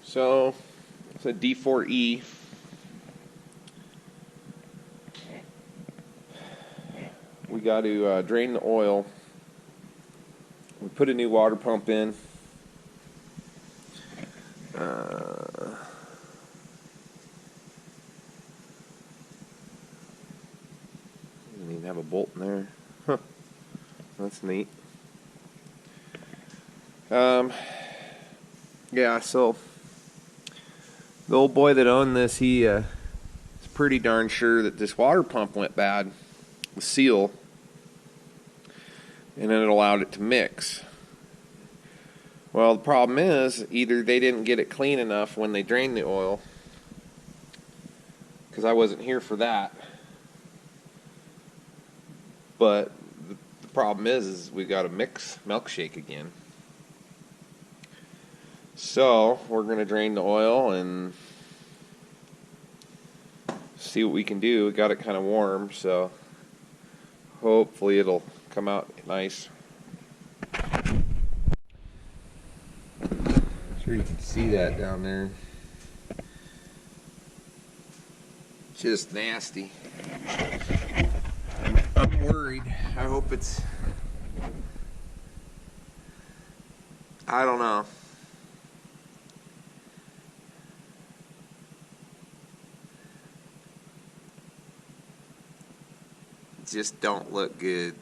So it's a D4E. We got to drain the oil. We put a new water pump in. Doesn't even have a bolt in there. Huh. That's neat. Yeah, so the old boy that owned this, he is pretty darn sure that this water pump went bad, the seal, and then it allowed it to mix. Well, the problem is either they didn't get it clean enough when they drained the oil, because I wasn't here for that. But the problem is we got to mix milkshake again. So we're going to drain the oil and see what we can do. We got it kind of warm, so hopefully it'll come out nice. Sure you can see that down there. Just nasty. I'm worried. I hope it's... I don't know. Just don't look good.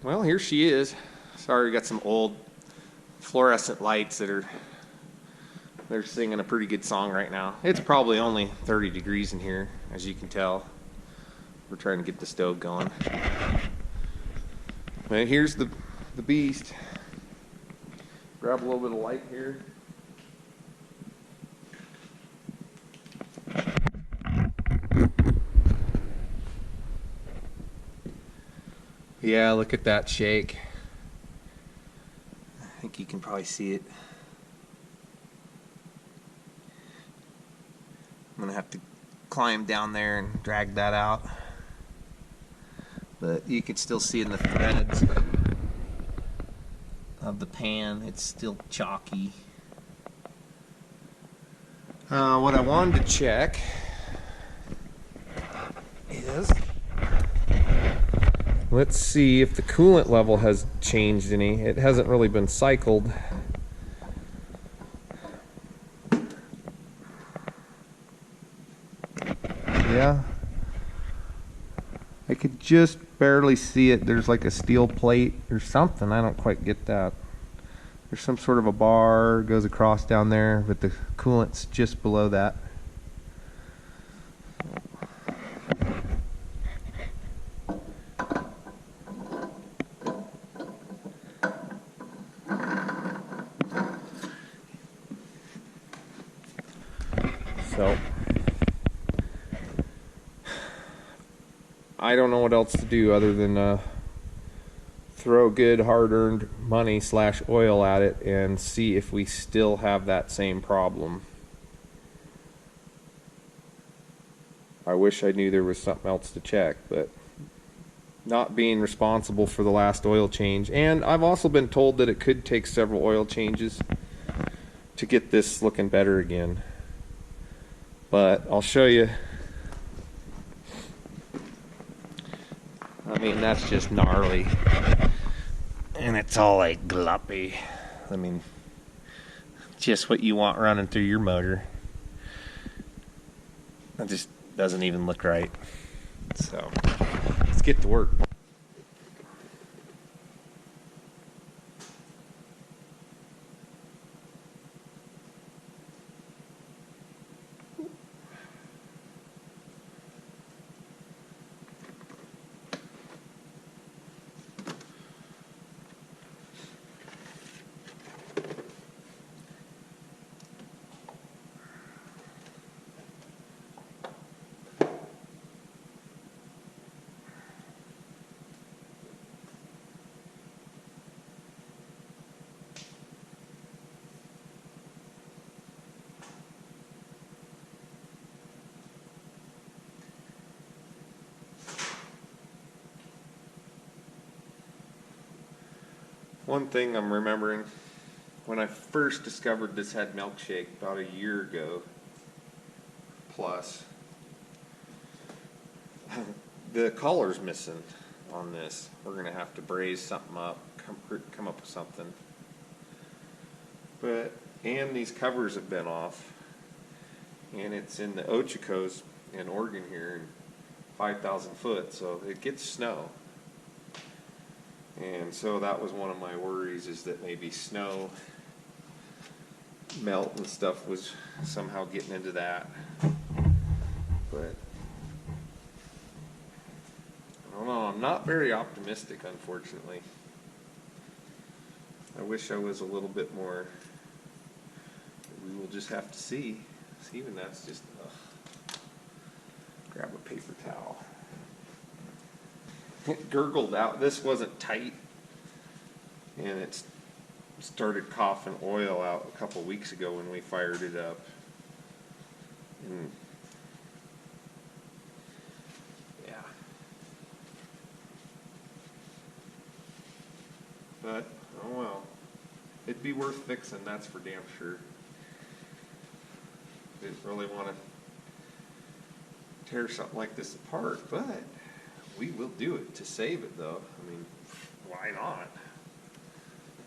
Well, here she is. Sorry, we got some old fluorescent lights that they're singing a pretty good song right now. It's probably only 30 degrees in here, as you can tell. We're trying to get the stove going. And here's the beast. Grab a little bit of light here. Yeah, look at that shake. I think you can probably see it. I'm gonna have to climb down there and drag that out. But you can still see in the threads of the pan, it's still chalky. What I wanted to check is, let's see if the coolant level has changed any. It hasn't really been cycled. Yeah. I could just barely see it. There's like a steel plate or something. I don't quite get that. There's some sort of a bar goes across down there, but the coolant's just below that. So I don't know what else to do other than throw good hard-earned money / oil at it and see if we still have that same problem. I wish I knew there was something else to check, but not being responsible for the last oil change, and I've also been told that it could take several oil changes to get this looking better again. But I'll show you. I mean, that's just gnarly. And it's all like gloppy. I mean, just what you want running through your motor. It just doesn't even look right. So, let's get to work. One thing I'm remembering, when I first discovered this had milkshake about a year ago plus, the collar's missing on this. We're going to have to braze something up, come up with something. And these covers have been off, and it's in the Ochocos in Oregon here, and 5,000 foot, so it gets snow. And so that was one of my worries, is that maybe snow melt and stuff was somehow getting into that. But I don't know, I'm not very optimistic, unfortunately. I wish I was a little bit more. We will just have to see. Even that's just, grab a paper towel. It gurgled out. This wasn't tight, and it started coughing oil out a couple weeks ago when we fired it up. And yeah. But, oh well. It'd be worth fixing, that's for damn sure. Didn't really want to tear something like this apart, but we will do it to save it, though. I mean, why not?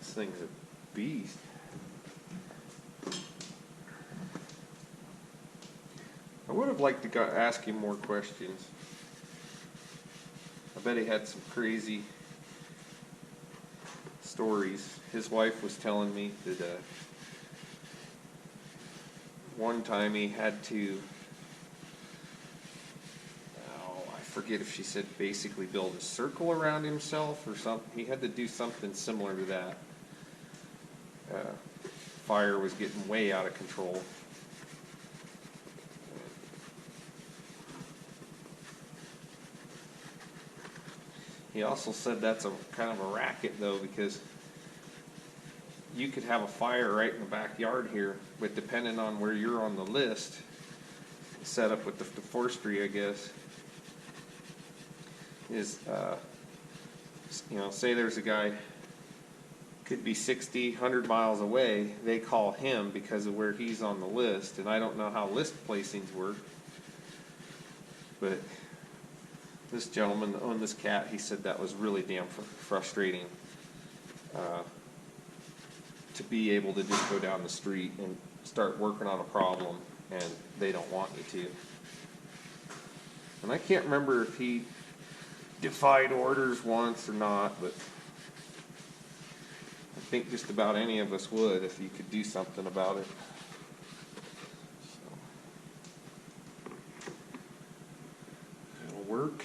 This thing's a beast. I would have liked to ask him more questions. I bet he had some crazy stories. His wife was telling me that one time he had to, I forget if she said basically build a circle around himself or something. He had to do something similar to that. Fire was getting way out of control. He also said that's a kind of a racket, though, because you could have a fire right in the backyard here, but depending on where you're on the list, set up with the forestry, I guess, is, say there's a guy, could be 60, 100 miles away, they call him because of where he's on the list, and I don't know how list placings work, but this gentleman that owned this cat, he said that was really damn frustrating. To be able to just go down the street and start working on a problem, and they don't want you to. And I can't remember if he defied orders once or not, but I think just about any of us would if you could do something about it. So, it'll work.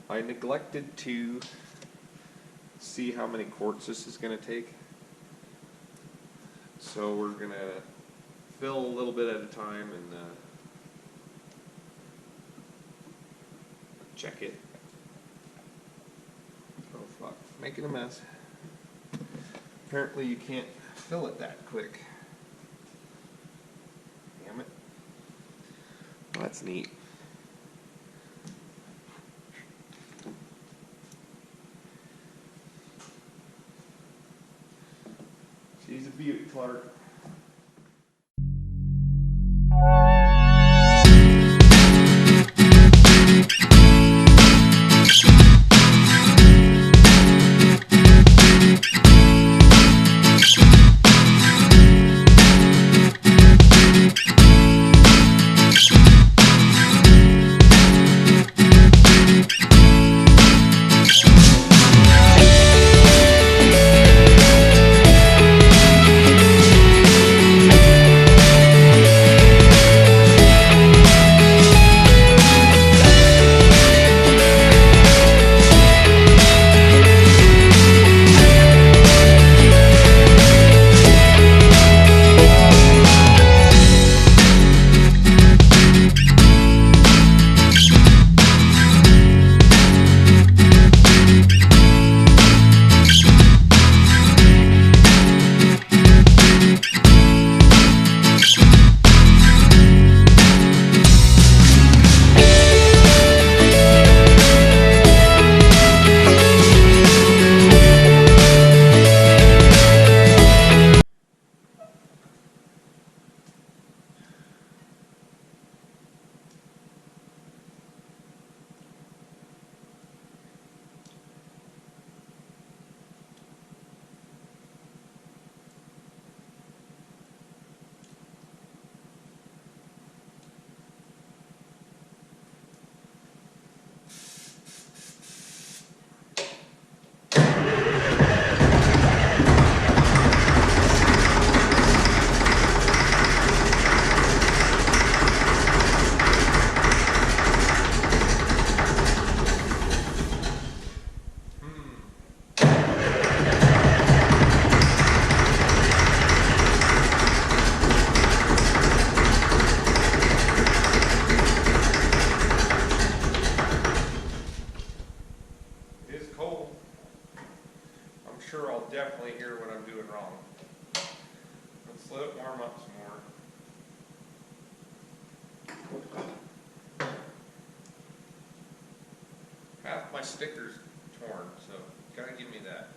I neglected to see how many quarts this is going to take. So we're going to fill a little bit at a time and check it. Oh fuck, making a mess. Apparently you can't fill it that quick. Damn it. Well, that's neat. She's a beauty, Clark. Half my sticker's torn, so gotta give me that.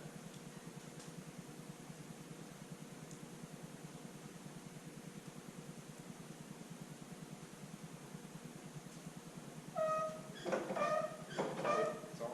It's on.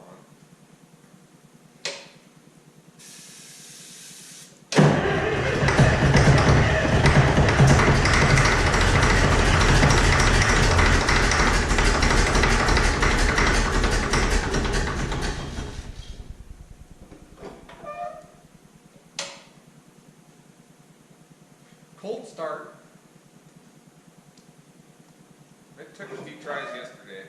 Cold start. It took a few tries yesterday.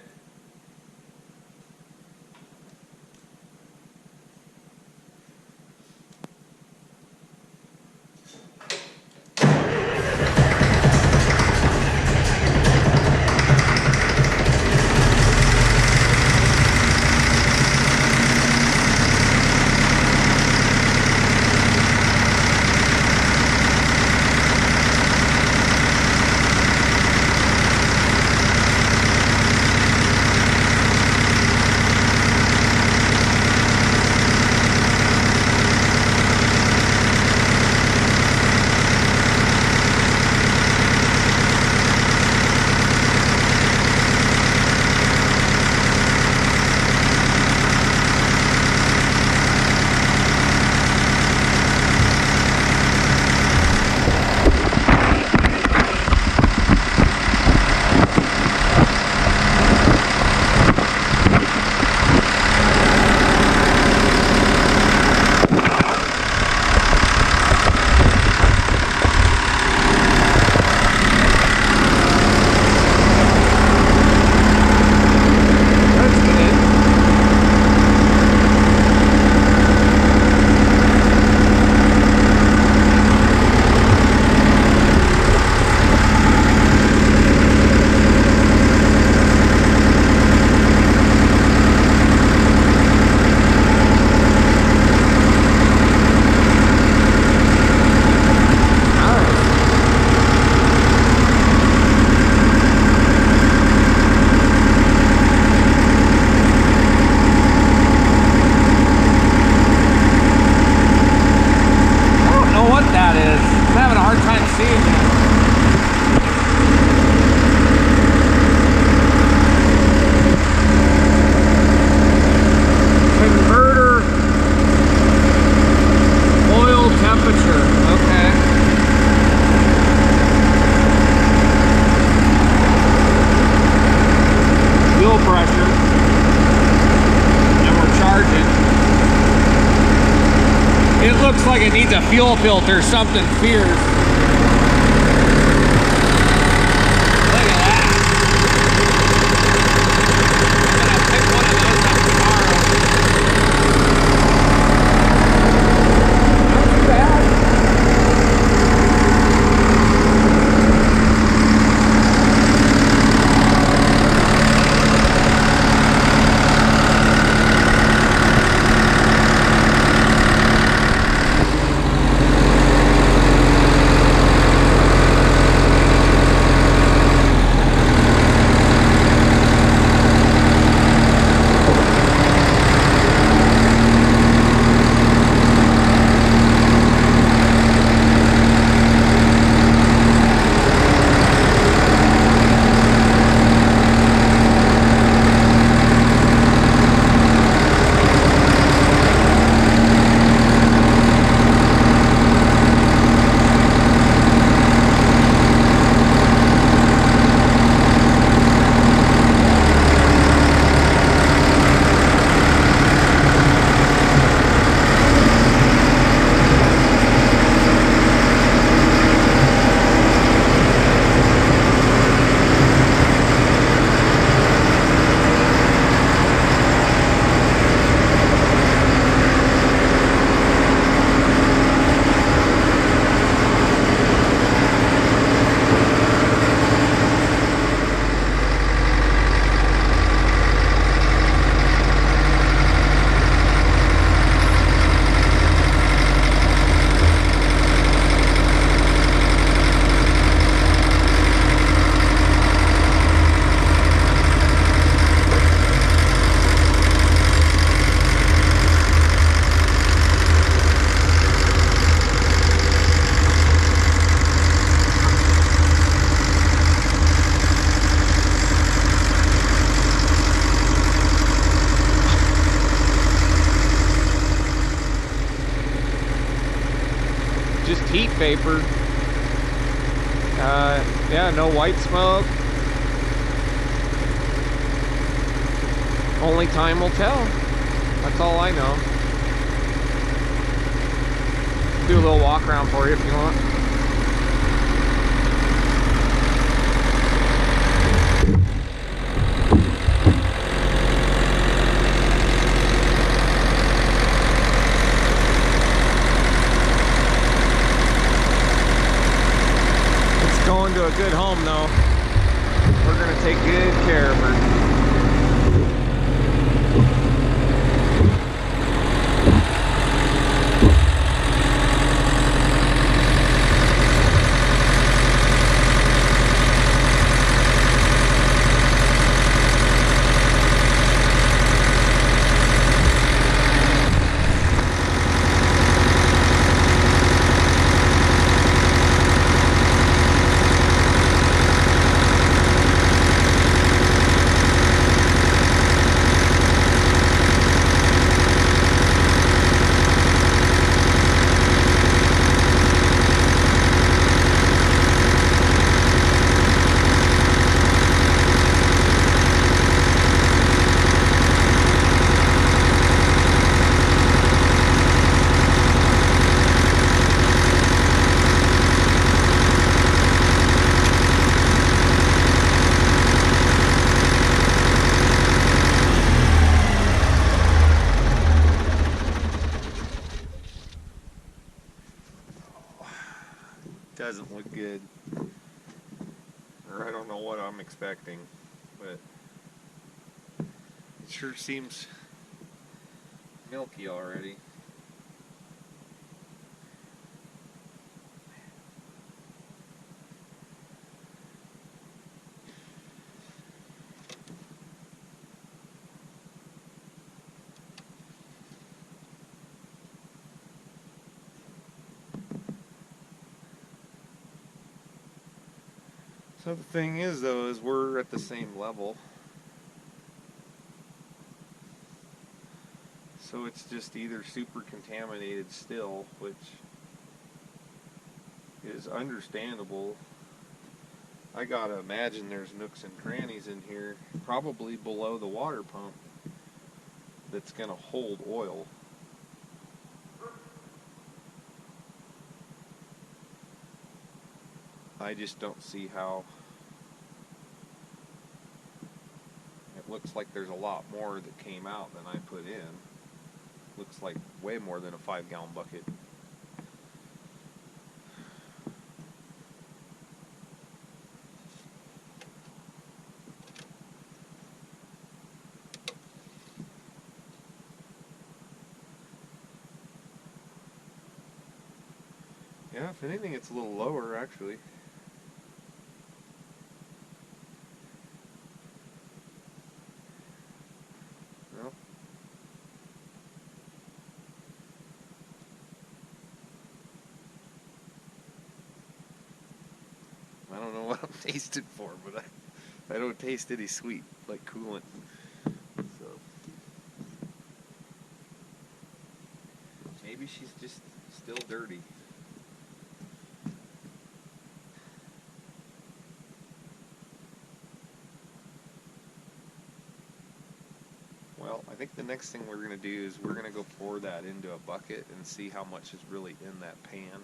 Looks like it needs a fuel filter, something fierce. Look at that. I'm gonna pick one of those up tomorrow. Not too bad. vapor. Yeah, no white smoke. Only time will tell. That's all I know. Do a little walk around for you if you want. It's going to a good home though. We're going to take good care of her. Doesn't look good, or I don't know what I'm expecting, but it sure seems milky already. So the thing is though, is we're at the same level. So it's just either super contaminated still, which is understandable. I gotta imagine there's nooks and crannies in here, probably below the water pump, that's gonna hold oil. I just don't see how. It looks like there's a lot more that came out than I put in. Looks like way more than a 5-gallon bucket. Yeah, if anything, it's a little lower actually. Well, I don't know what I'm tasting for, but I don't taste any sweet, like coolant. So maybe she's just still dirty. Well, I think the next thing we're going to do is we're going to go pour that into a bucket and see how much is really in that pan.